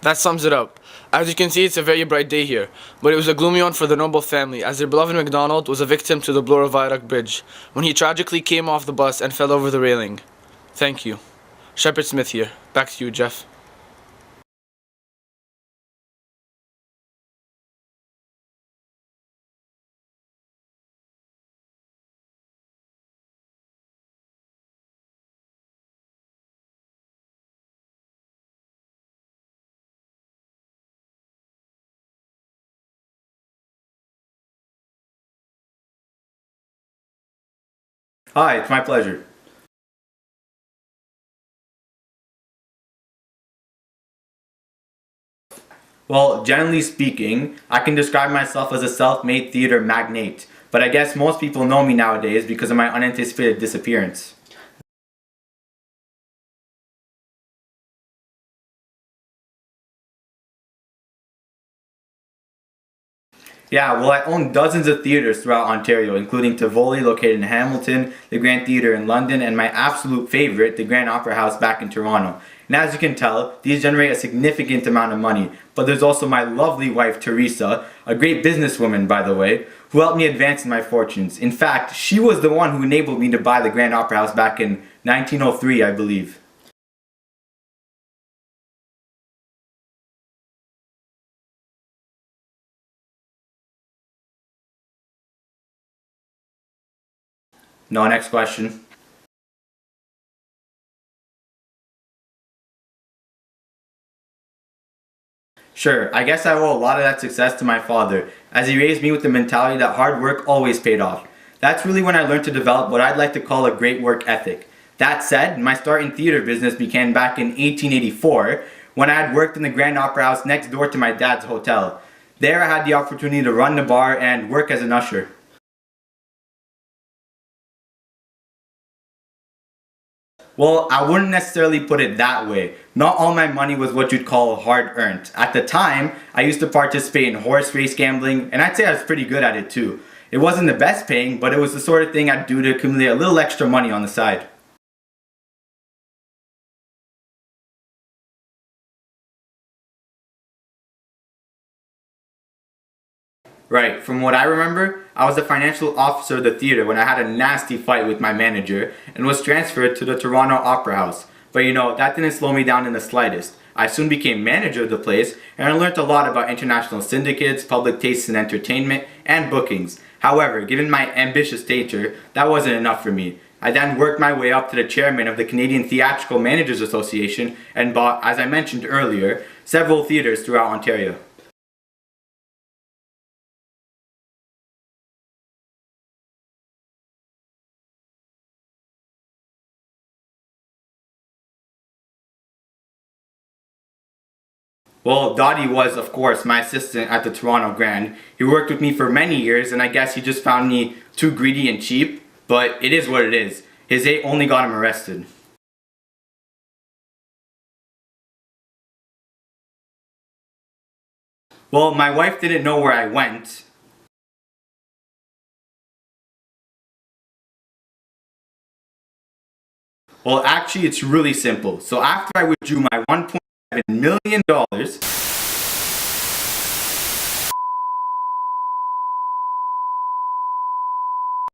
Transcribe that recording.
That sums it up. As you can see, it's a very bright day here, but it was a gloomy one for the Noble family, as their beloved MacDonald was a victim to the Bloor Viaduct Bridge, when he tragically came off the bus and fell over the railing. Thank you. Shepard Smith here. Back to you, Jeff. Hi, it's my pleasure. Well, generally speaking, I can describe myself as a self-made theater magnate, but I guess most people know me nowadays because of my unanticipated disappearance. Yeah, well, I own dozens of theaters throughout Ontario, including Tivoli, located in Hamilton, the Grand Theatre in London, and my absolute favorite, the Grand Opera House back in Toronto. And as you can tell, these generate a significant amount of money. But there's also my lovely wife, Teresa, a great businesswoman, by the way, who helped me advance in my fortunes. In fact, she was the one who enabled me to buy the Grand Opera House back in 1903, I believe. No, next question. Sure, I guess I owe a lot of that success to my father, as he raised me with the mentality that hard work always paid off. That's really when I learned to develop what I'd like to call a great work ethic. That said, my start in theater business began back in 1884 when I had worked in the Grand Opera House next door to my dad's hotel. There I had the opportunity to run the bar and work as an usher. Well, I wouldn't necessarily put it that way. Not all my money was what you'd call hard earned. At the time, I used to participate in horse race gambling, and I'd say I was pretty good at it too. It wasn't the best paying, but it was the sort of thing I'd do to accumulate a little extra money on the side. Right, from what I remember, I was the financial officer of the theater when I had a nasty fight with my manager and was transferred to the Toronto Opera House. But you know, that didn't slow me down in the slightest. I soon became manager of the place and I learned a lot about international syndicates, public tastes in entertainment, and bookings. However, given my ambitious nature, that wasn't enough for me. I then worked my way up to the chairman of the Canadian Theatrical Managers Association and bought, as I mentioned earlier, several theaters throughout Ontario. Well, Dottie was, of course, my assistant at the Toronto Grand. He worked with me for many years, and I guess he just found me too greedy and cheap, but it is what it is. His hate only got him arrested. Well, my wife didn't know where I went. Well, actually, it's really simple. So after I withdrew my $1.7 million,